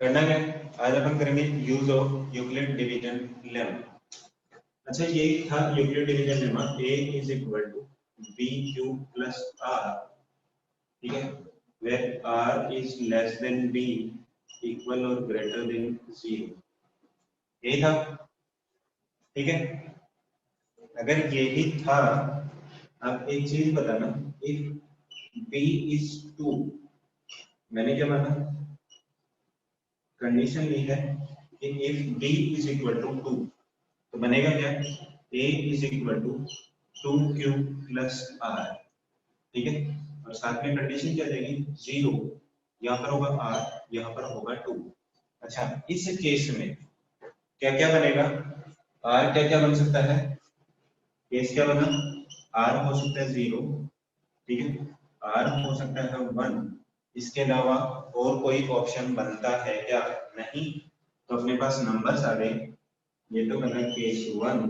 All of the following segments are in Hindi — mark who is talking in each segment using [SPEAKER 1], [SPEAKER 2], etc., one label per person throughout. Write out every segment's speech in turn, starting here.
[SPEAKER 1] करना क्या है? आज अपन करेंगे use of Euclid division lemma. अच्छा, ये था Euclid division lemma, a is equal to b q plus r, ठीक है, where r is less than b, equal और ग्रेटर देन 0। यही था, ठीक है। अगर यही था, अब एक चीज बताना, इफ b इज 2, मैंने क्या माना, कंडीशन ली है कि if b is equal to 2, तो बनेगा क्या, a is equal to 2q plus r, ठीक है। और साथ में कंडीशन क्या देगी, 0, यहाँ पर होगा r, यहाँ पर होगा 2। अच्छा, इस केस में क्या क्या बनेगा, r क्या क्या बन सकता है, केस क्या बना, r हो सकता है 0, ठीक है, r हो सकता है 1, इसके अलावा और कोई ऑप्शन बनता है क्या, नहीं। तो अपने पास नंबर्स आ गए, ये तो बना केस 1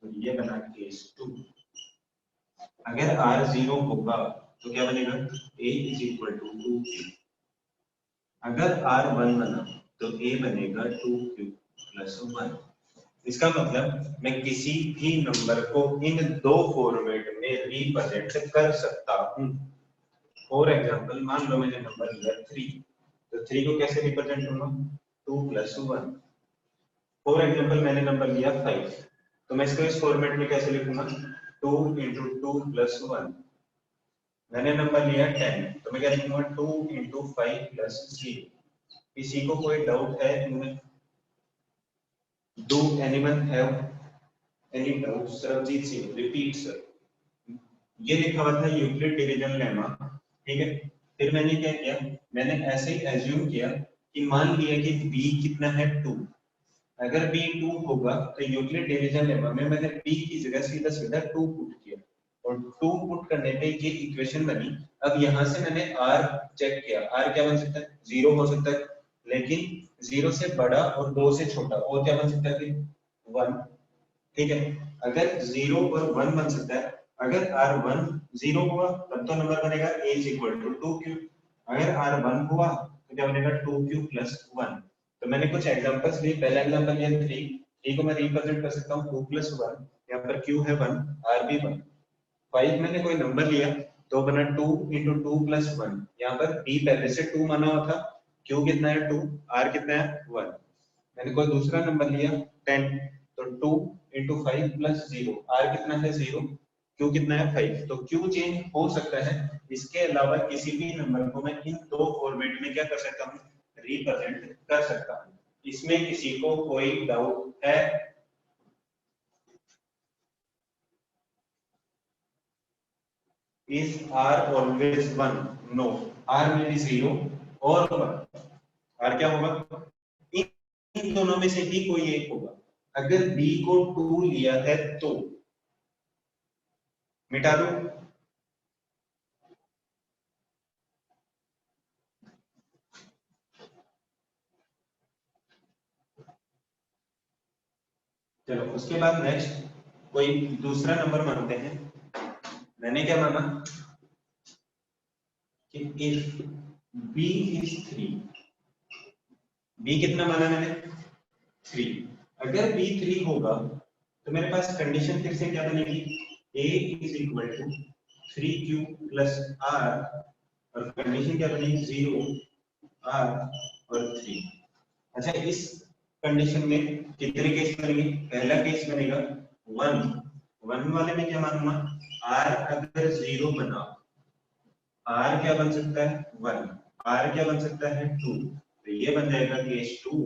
[SPEAKER 1] और ये बना केस 2। अगर r 0 होगा तो क्या बनेगा, a is equal to 2q। अगर r 1 बना तो a बनेगा 2q प्लस 1। इसका मतलब मैं किसी भी नंबर को इन दो फॉर्मेट में रिप्रेजेंट कर सकता हूं। फॉर एग्जांपल, मान लो मैंने नंबर लिया 3, तो 3 को कैसे रिप्रेजेंट करूंगा, 2 प्लस 1। फॉर एग्जांपल मैंने नंबर लिया 5, तो मैं इसको इस फॉर्मेट में कैसे लिखूंगा, 2 इंटू 2 प्लस 1। मैंने नंबर लिया 10, तो मैं क्या लिखूंगा, 2 इंटू 5 प्लस 0। किसी को कोई डाउट है इनमें, do anyone have any doubt? Sarabjit Singh, repeat sir. ये लिखा हुआ था यूक्लिड डिवीजन लेमा, ठीक है। फिर मैंने क्या किया, मैंने ऐसे ही एज्यूम किया कि मान लिया कि b कितना है, 2। अगर b 2 होगा तो यूक्लिड डिवीजन लेमा में मैंने b की जगह सीधा सीधा 2 पुट किया, और 2 पुट करने पे ये इक्वेशन बनी। अब यहां से मैंने r चेक किया, r क्या बन सकता है, 0 हो सकता है, लेकिन 0 से बड़ा और 2 से छोटा, और क्या बन सकता है, 1, ठीक है। अगर 0 और 1 बन सकता है, अगर r1 0 हुआ तब तो नंबर बनेगा a is equal to 2q। अगर r1 हुआ तो क्या बनेगा, 2q plus 1। तो मैंने कुछ एग्जांपल्स लिए, पहला एग्जांपल लिया 3 को मैं रिप्रेजेंट कर सकता हूं 2 plus 1, यहाँ पर q है 1, r भी 1। 5 मैंने कोई नंबर लिया तो बना 2 into 2 plus 1, यहाँ पर b पहले से 2 माना हुआ था, q कितना है 2, r कितना है 1। मैंने कोई दूसरा नंबर लिया 10, तो 2 into 5 plus 0, r कितना है 0, q कितना है 5। तो q चेंज हो सकता है, इसके अलावा किसी भी नंबर को मैं इन दो फॉर्मेट में क्या कर सकता हूँ, रिप्रेजेंट कर सकता हूँ। इसमें किसी को कोई डाउट है? Is r always 1? No, r may be 0 और 1। r क्या होगा, इन दोनों में से ही कोई एक होगा। अगर b को 2 लिया है तो मिटा दो, चलो उसके बाद नेक्स्ट कोई दूसरा नंबर मानते हैं। मैंने क्या माना कि इफ b is 3, b कितना माना मैंने, 3। अगर b 3 होगा तो मेरे पास कंडीशन फिर से क्या बनेगी, a is equal to 3q plus r, और कंडीशन क्या बनेगी, 0, r और 3। अच्छा, इस कंडीशन में कितने केस बनेंगे, पहला केस बनेगा 1। 1 वाले में क्या मानूंगा, r अगर 0 बना, r क्या बन सकता है 1, r क्या बन सकता है 2, तो ये बन जाएगा केस 2।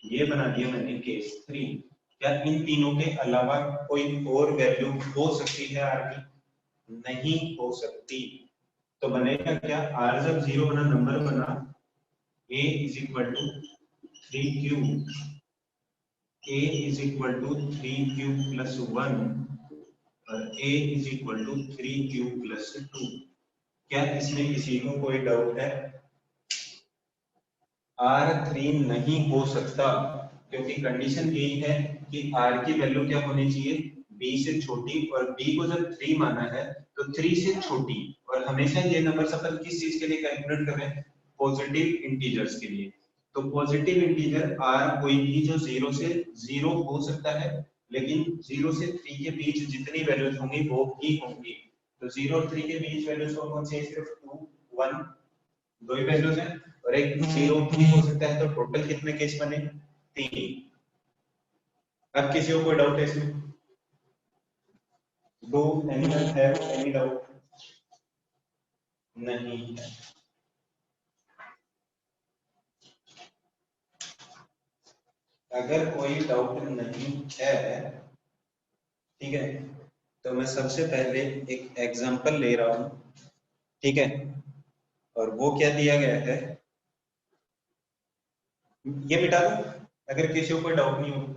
[SPEAKER 1] ये बना दिया मैंने केस 3। क्या इन तीनों के अलावा कोई और वैल्यू हो सकती है r की? नहीं हो सकती। तो बनेगा क्या, r जब 0 बना, नंबर बना a is equal to 3q, a is equal to 3q plus 1 और a is equal to 3q plus 2। क्या इसमें किसी को कोई डाउट है? r3 नहीं हो सकता, क्योंकि कंडीशन यही है कि r की वैल्यू क्या होनी चाहिए, b से छोटी, और b को जब 3 माना है तो 3 से छोटी। और हमेशा ये नंबर अपन किस चीज के लिए कैलकुलेट कर रहे हैं, पॉजिटिव इंटीजर्स के लिए। तो पॉजिटिव इंटीजर आर कोई भी जो 0 से 0 हो सकता है, लेकिन 0 से 3 के बीच जितनी वैल्यूज होंगी वो ही होंगी। तो 0 और 3 के बीच वैल्यूज कौन सी है? सिर्फ 2 1 दो ही वैल्यूज हैं, और एक 0 भी हो सकता है। तो टोटल कितने केस बने? 3। अब किसी को कोई डाउट है इसमें? Do anyone have any doubt? नहीं है। अगर कोई डाउट नहीं है, ठीक है, तो मैं सबसे पहले एक एग्जांपल ले रहा हूं, ठीक है। और वो क्या दिया गया है, ये मिटा दो अगर किसी को कोई डाउट नहीं हो।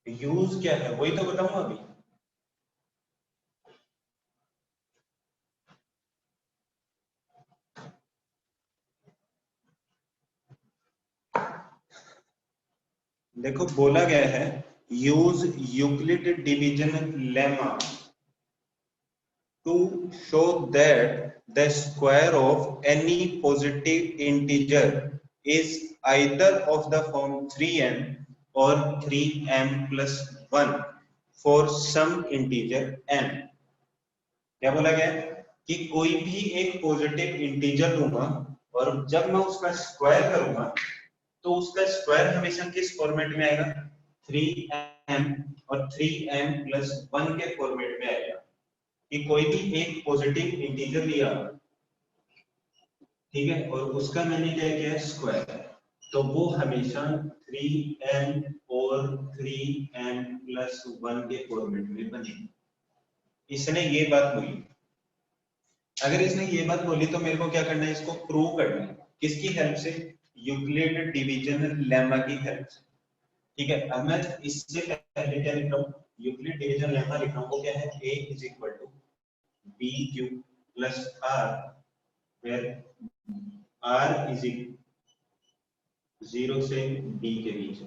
[SPEAKER 1] यूज क्या है वही तो बताऊंगा अभी। देखो बोला गया है use Euclid division lemma to show that the square of any positive integer is either of the form 3n or 3m plus 1 for some integer m। क्या बोला गया है कि कोई भी एक पॉजिटिव इंटीजर लूंगा और जब मैं उसका स्क्वायर करूंगा तो उसका स्क्वायर हमेशा किस फॉर्मेट में आएगा? 3m और 3m plus 1 के फॉर्मेट में आएगा। कि कोई भी एक पॉजिटिव इंटीजर लिया, ठीक है, और उसका मैंने क्या किया? स्क्वायर। तो वो हमेशा 3m और 3m plus 1 के फॉर्मेट में बनेगा। इसने ये बात बोली। अगर इसने ये बात बोली तो मेरे को क्या करना है? इसको प्रूव करना है। किसकी हेल्प से? यूक्लिड डिवीजन लेमा की हेल्प से। ठीक है, अब मैं इससे पहले क्या लिख रहा हूँ? यूक्लिड डिवीजन लेमा लिख रहा हूँ। वो क्या है? a is equal to bq plus r, where r is equal 0 से b के बीच।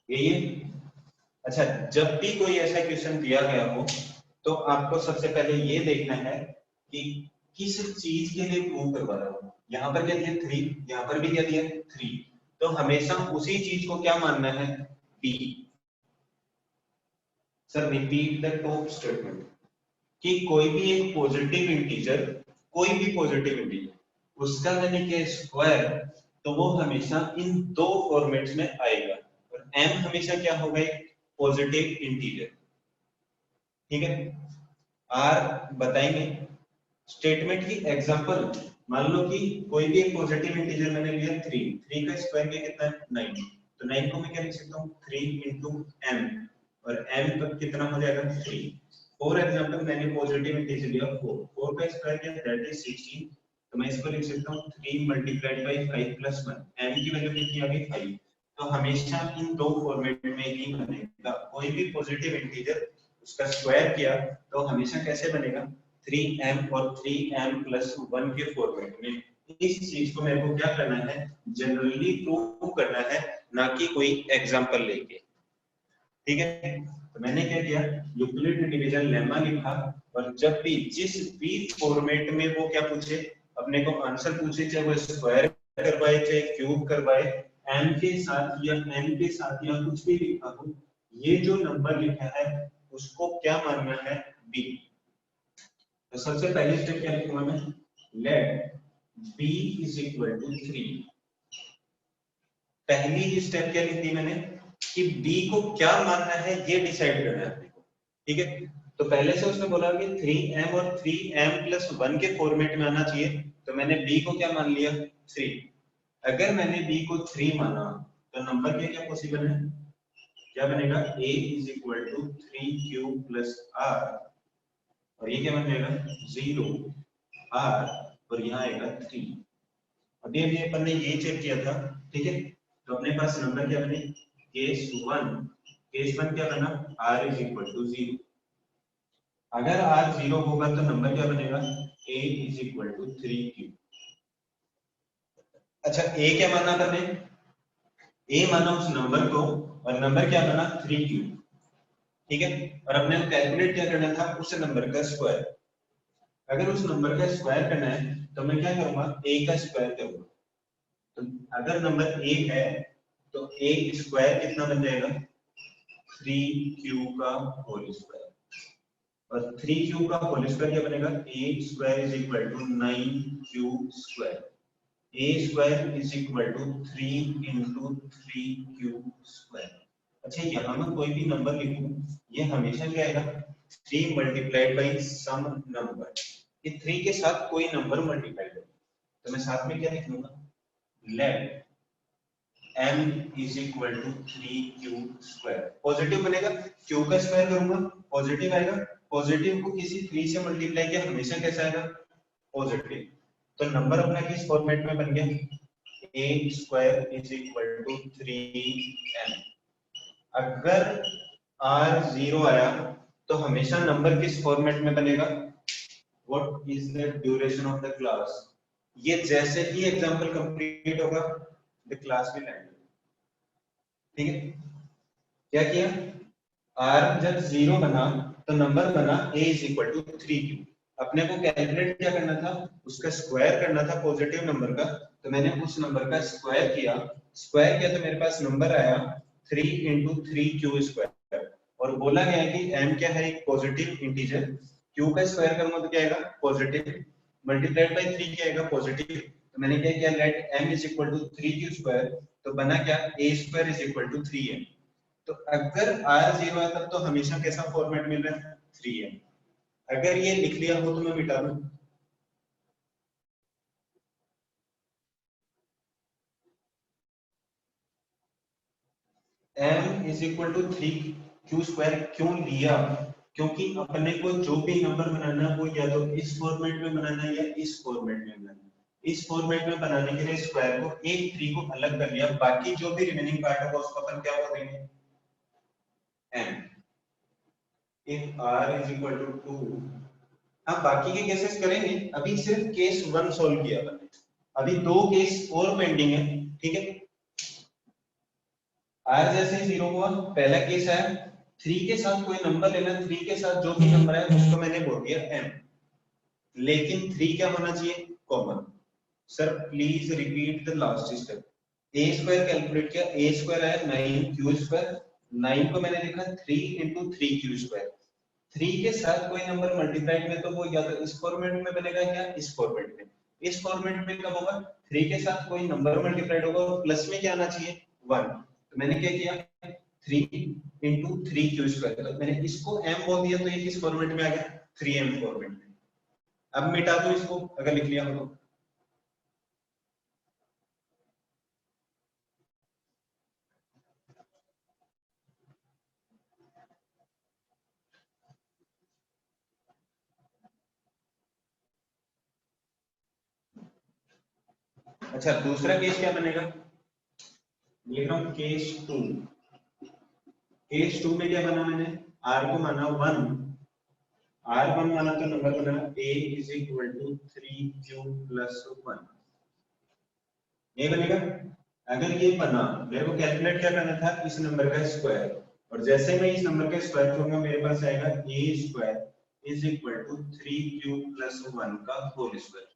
[SPEAKER 1] यही है। अच्छा, जब भी कोई ऐसा क्वेश्चन दिया गया हो तो आपको सबसे पहले ये देखना है कि किस चीज के लिए प्रूव करवा रहा हूं। यहाँ पर क्या दिया? 3, यहाँ पर भी क्या दिया? 3। तो हमेशा उसी चीज को क्या मानना है? b। Sir repeat the top statement कि कोई भी एक पॉजिटिव इंटीजर, कोई भी पॉजिटिव इंटीजर, उसका मैंने किया स्क्वायर, तो वो हमेशा इन दो फॉर्मेट्स में आएगा। और m हमेशा क्या होगा? एक पॉजिटिव इंटीजर। ठीक है, r बताएंगे स्टेटमेंट की एग्जांपल। मान लो कि कोई भी एक पॉजिटिव इंटीजर मैंने लिया 3, 3 का स्क्वायर कितना है? 9। तो 9 को मैं क्या लिख सकता हूँ? 3 into m, और m तब कितना हो जाएगा? 3। फॉर एग्जांपल मैंने पॉजिटिव इंटीजर लिया 4, 4 का स्क्वायर क्या है? That is 16। तो मैं इसको लिख सकता हूँ 3 multiplied by 5 plus 1। m की वैल्यू कितनी आ गई? 5। तो हमेशा इन दो फॉर्मेट में ही बनेगा। कोई भी पॉजिटिव इंटीजर उसका स्क्वायर किया तो हमेशा कैसे बनेगा? 3m और 3m plus 1 के फॉर्मेट में। इस चीज को मेरे को क्या करना है? जनरली प्रूव करना है, ना कि कोई एग्जांपल लेके। ठीक है, तो मैंने क्या किया? यूक्लिड डिवीजन लेमा लिखा, और जब भी जिस भी फॉर्मेट में वो क्या पूछे, अपने को आंसर पूछे, चाहे वो स्क्वायर करवाए चाहे क्यूब करवाए, m के साथ या n के साथ या कुछ भी लिखा हो, ये जो नंबर लिखा है उसको क्या मानना है? b। तो सबसे पहली स्टेप क्या लिखूंगा मैं? Let b is equal to 3। पहली ही स्टेप क्या लिख दी मैंने? कि b को क्या मानना है ये डिसाइड करना है अपने को। ठीक है, तो पहले से उसने बोला कि 3m और 3m plus 1 के फॉर्मेट में आना चाहिए, तो मैंने b को क्या मान लिया? 3। अगर मैंने b को 3 माना तो नंबर क्या क्या पॉसिबल है? क्या बनेगा? a is equal to 3q plus r, और ये क्या बन जाएगा? 0 r, और यहाँ आएगा 3। अभी अभी अपन ने ये चेक किया था। ठीक है, तो अपने पास नंबर क्या बने? केस 1 क्या बना? r is equal to 0। अगर r 0 होगा तो नंबर क्या बनेगा? a is equal to 3q। अच्छा, a क्या माना था? a माना उस नंबर को, और नंबर क्या बना? 3q। ठीक है, और अपने को कैलकुलेट क्या करना था? उस नंबर का स्क्वायर। अगर उस नंबर का स्क्वायर करना है तो मैं क्या करूंगा, a का स्क्वायर करूंगा। तो अगर नंबर a है तो a स्क्वायर कितना बन जाएगा, 3q का होल स्क्वायर। और 3q का होल स्क्वायर क्या बनेगा, a square is equal to 9q square. a square is equal to 3 into 3q square. अच्छा यहाँ मैं कोई भी नंबर लिखूं, ये हमेशा क्या आएगा, 3 मल्टीप्लाइड बाई सम नंबर। ये 3 के साथ कोई नंबर मल्टीप्लाई करो तो मैं साथ में क्या लिख लूंगा, let m is equal to 3q square. Positive बनेगा, q का स्क्वायर करूंगा पॉजिटिव आएगा, पॉजिटिव को किसी 3 से मल्टीप्लाई किया हमेशा कैसा आएगा, पॉजिटिव। तो नंबर अपना किस फॉर्मेट में बन गया, a square is equal to 3m। अगर r 0 आया तो हमेशा नंबर किस फॉर्मेट में बनेगा, what is the duration of the class. ये जैसे ही एग्जांपल कंप्लीट होगा द क्लास विल एंड। ठीक है, क्या किया, r जब 0 बना तो नंबर बना a is equal to 3q। अपने को कैलकुलेट क्या करना था, उसका स्क्वायर करना था पॉजिटिव नंबर का। तो मैंने उस नंबर का स्क्वायर किया, तो मेरे पास नंबर आया 3 इंटू 3q स्क्वायर। और बोला गया है कि m क्या है, एक पॉजिटिव इंटीजर। q का स्क्वायर करूंगा तो क्या आएगा, पॉजिटिव, मल्टीप्लाइड बाय 3 क्या आएगा, पॉजिटिव। तो मैंने क्या किया, let m is equal to 3q square. तो बना क्या, a square is equal to 3m। तो अगर r 0 है तब तो हमेशा कैसा फॉर्मेट मिल रहा है, 3m। अगर ये लिख लिया हो तो मैं मिटा दूं, m is equal to 3q square. क्यों लिया, क्योंकि अपने को जो भी नंबर बनाना है वो या तो इस फॉर्मेट में बनाना है या इस फॉर्मेट में बनाना है। इस फॉर्मेट में बनाने के लिए स्क्वायर को, एक 3 को अलग कर लिया, बाकी जो भी रिमेनिंग पार्ट होगा उसको अपन क्या बोल देंगे, m। if r is equal to 2, हम बाकी के केसेस करेंगे, अभी सिर्फ केस 1 सॉल्व किया मैंने, अभी 2 केस और पेंडिंग है। ठीक है, r जैसे 0 हुआ, पहला केस है 3 के साथ कोई नंबर लेना, 3 के साथ जो भी नंबर है उसको मैंने बोल दिया m। लेकिन 3 क्या होना चाहिए, common. Sir please repeat the last step. a square calculate किया, a स्क्वायर आया 9q स्क्वायर। 9 को मैंने लिखा 3 इंटू 3q स्क्वायर। 3 के साथ कोई नंबर मल्टीप्लाइड में तो वो या तो इस फॉर्मेट में बनेगा या इस फॉर्मेट में। इस फॉर्मेट में कब होगा, 3 के साथ कोई नंबर मल्टीप्लाइड होगा और प्लस में क्या आना चाहिए, 1। तो मैंने क्या किया, 3 इंटू 3q स्क्वायर। तो मैंने इसको m बोल दिया तो ये किस फॉर्मेट में आ गया, 3m फॉर्मेट में। अब मिटा दो इसको अगर लिख लिया हो तो। अच्छा दूसरा केस क्या बनेगा, लिख रहा हूं केस 2। केस 2 में क्या बना मैंने, r को माना 1, r1 माना तो नंबर बना a is equal to 3q plus 1। ये बनेगा, अगर ये बना, मेरे को कैलकुलेट क्या करना था, इस नंबर का स्क्वायर। और जैसे मैं इस नंबर का स्क्वायर करूंगा मेरे पास आएगा a square is equal to 3q plus 1 का होल स्क्वायर।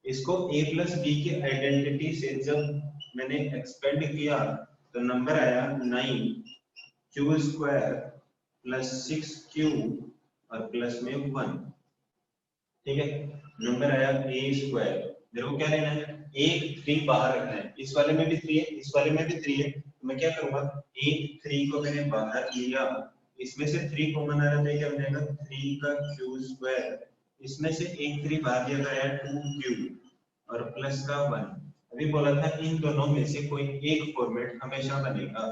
[SPEAKER 1] इसको a प्लस b की आइडेंटिटी से जब मैंने एक्सपेंड किया तो नंबर आया 9q स्क्वायर प्लस 6q और प्लस में 1। ठीक है, नंबर आया a स्क्वायर। मेरे को क्या लेना है, एक 3 बाहर रखना है, इस वाले में भी 3 है, इस वाले में भी 3 है। तो मैं क्या करूंगा, एक 3 को मैंने बाहर लिया, इसमें से 3 कॉमन आ रहा है, क्या बनेगा 3 का क्यू स्क्वायर। इसमें से एक 3 बाहर दिया गया है 2q और प्लस का 1। अभी बोला था इन दोनों में से कोई एक फॉर्मेट हमेशा बनेगा,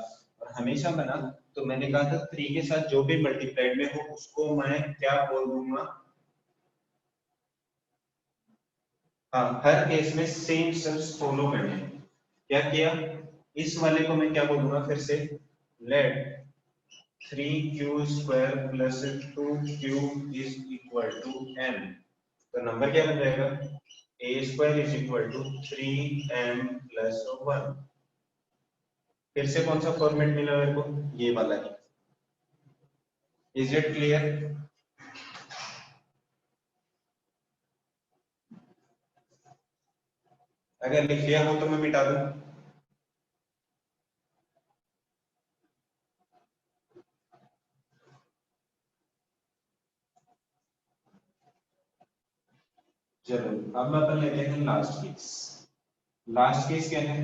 [SPEAKER 1] और हमेशा बना तो मैंने कहा था 3 के साथ जो भी मल्टीप्लाइड में हो उसको मैं क्या बोल दूंगा, हाँ हर केस में सेम स्टेप्स फॉलो करने हैं। क्या किया, इस वाले को मैं क्या बोलूंगा फिर से, let 3q square plus 2q is equal to m। तो नंबर क्या बन जाएगा, a square is equal to 3m plus 1। फिर से कौन सा फॉर्मेट मिला मेरे को, ये वाला ही। इज इट क्लियर, अगर लिख लिया हो तो मैं मिटा दूं। चलो अब अपन लेते हैं लास्ट केस। लास्ट केस क्या है?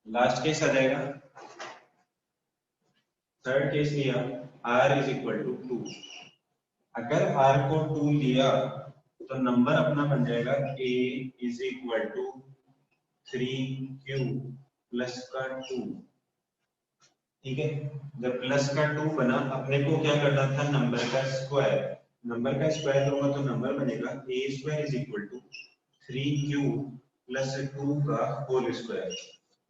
[SPEAKER 1] लास्ट केस आ जाएगा, थर्ड केस लिया, r इज इक्वल टू 2। अगर r को 2 लिया तो नंबर अपना बन जाएगा a is equal to 3q plus का 2। ठीक है, जब प्लस का 2 बना, अपने को क्या करना था, नंबर का स्क्वायर। नंबर का स्क्वायर लूंगा तो नंबर बनेगा a square is equal to 3q plus 2 का होल स्क्वायर।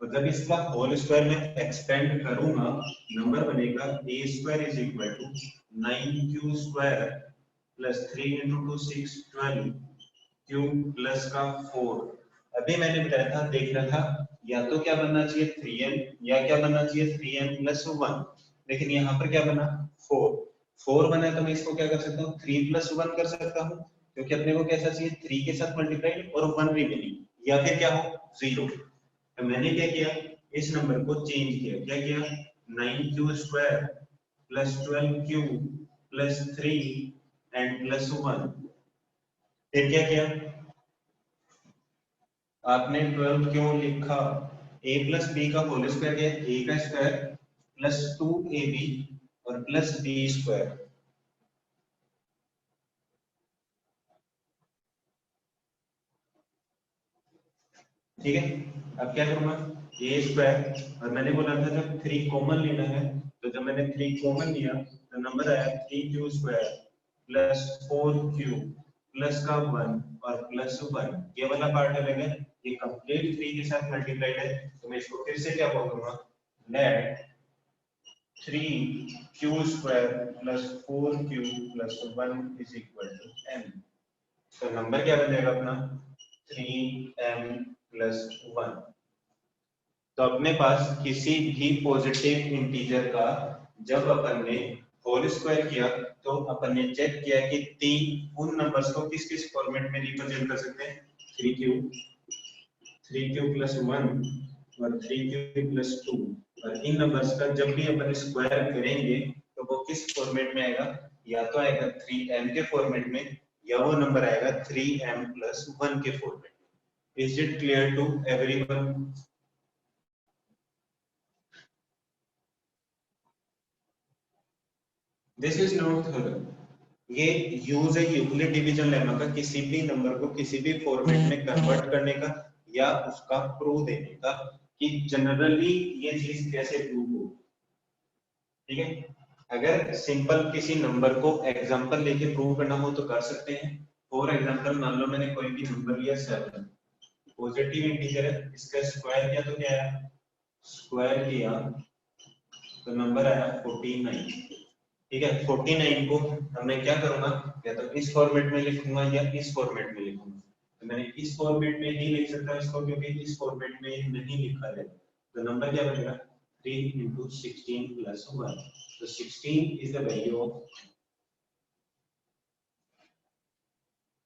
[SPEAKER 1] और जब इसका होल स्क्वायर में एक्सपेंड करूंगा, नंबर बनेगा a square is equal to 9q square plus 3 into 2 6 12 q plus का 4। अभी मैंने बताया था, देख रहा था, या तो क्या बनना चाहिए 3m या क्या बनना चाहिए 3m प्लस 1, लेकिन यहाँ पर क्या बना 4। 4 बना है तो मैं इसको क्या कर सकता हूँ 3 प्लस 1 कर सकता हूँ, क्योंकि अपने को कैसा चाहिए 3 के साथ मल्टीप्लाई और 1 रिमेनिंग, या फिर क्या हो 0। तो मैंने क्या किया, इस नंबर को चेंज किया, क्या किया 9q square plus 12q plus 3 and plus 1। फिर क्या किया, आपने 12 क्यों लिखा, a प्लस बी का होल स्क्वायर किया, a का स्क्वायर प्लस 2ab और प्लस b स्क्वायर। ठीक है, अब क्या करूंगा, a स्क्वायर, और मैंने बोला था जब 3 कॉमन लेना है, तो जब मैंने 3 कॉमन लिया तो नंबर आया 3q square plus 4q plus का 1 और प्लस 1। ये वाला पार्ट अलग है, ये कंप्लीट 3 के साथ मल्टीप्लाइड है, तो मैं इसको फिर से क्या बोलूंगा, let 3q square plus 4q plus 1 is equal to m। तो नंबर क्या बन जाएगा अपना 3m प्लस 1। तो अपने पास किसी भी पॉजिटिव इंटीजर का जब अपन ने होल स्क्वायर किया, तो अपन ने चेक किया कि तीन उन नंबर्स को किस किस फॉर्मेट में रिप्रेजेंट कर सकते हैं, 3q प्लस 1 और 3q प्लस 2। और इन नंबर्स का जब भी अपन स्क्वायर करेंगे तो वो किस फॉर्मेट में आएगा, या तो आएगा 3m के फॉर्मेट में, या वो नंबर आएगा 3m प्लस 1 के फॉर्मेट में। Is it clear to everyone? This is not theorem, ये यूज है यूक्लिड डिवीजन लेमा का, किसी भी नंबर को किसी भी फॉर्मेट में कन्वर्ट करने का या उसका प्रूफ देने का, कि जनरली ये चीज कैसे प्रूव हो। ठीक है, अगर सिंपल किसी नंबर को एग्जांपल लेके प्रूव करना हो तो कर सकते हैं। फॉर एग्जांपल मान लो मैंने कोई भी नंबर लिया 7, पॉजिटिव इंटीजर है, इसका स्क्वायर किया तो क्या आया, स्क्वायर किया तो नंबर आया 49। ठीक है, 49 को अब मैं क्या करूंगा, या तो इस फॉर्मेट में लिखूंगा या इस फॉर्मेट में लिखूंगा। तो मैंने इस फॉर्मेट में ही लिख सकता हूं इसको, क्योंकि इस फॉर्मेट में नहीं लिखा है। तो नंबर क्या बनेगा 3 into 16 plus 1। तो 16 is the value of,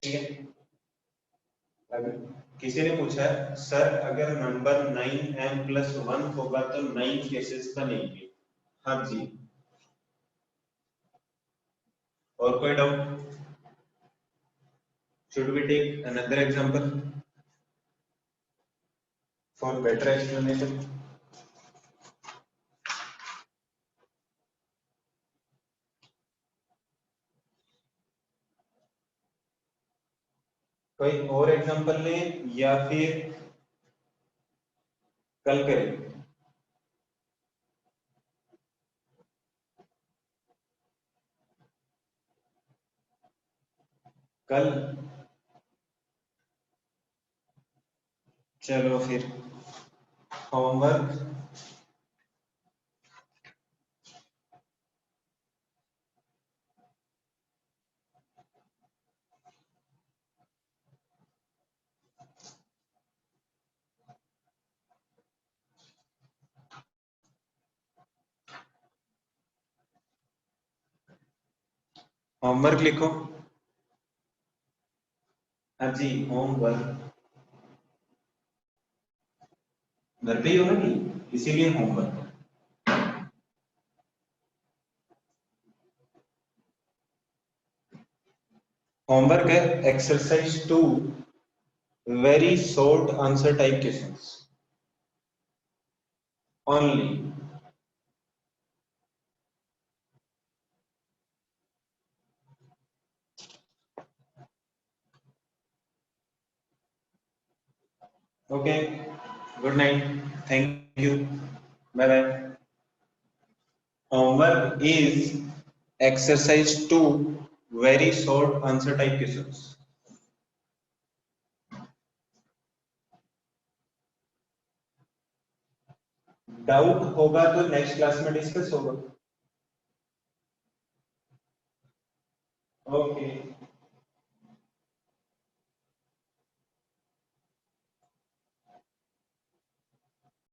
[SPEAKER 1] ठीक है। अब किसी ने पूछा सर अगर नंबर 9m plus 1 होगा तो 9 केसेस बनेंगे। हाँ जी, और कोई doubt? Should we take another example for better explanation? कोई और एग्जांपल लें या फिर कल करें? कल, चलो फिर होमवर्क होमवर्क लिखो। हाँ जी, होमवर्क। घर पे ही हो ना कि इसीलिए होमवर्क। होमवर्क है exercise 2 very short answer type questions only. Okay, good night, thank you, bye bye. Homework is exercise 2 very short answer type questions. Doubt होगा तो नेक्स्ट क्लास में डिस्कस होगा। ओके।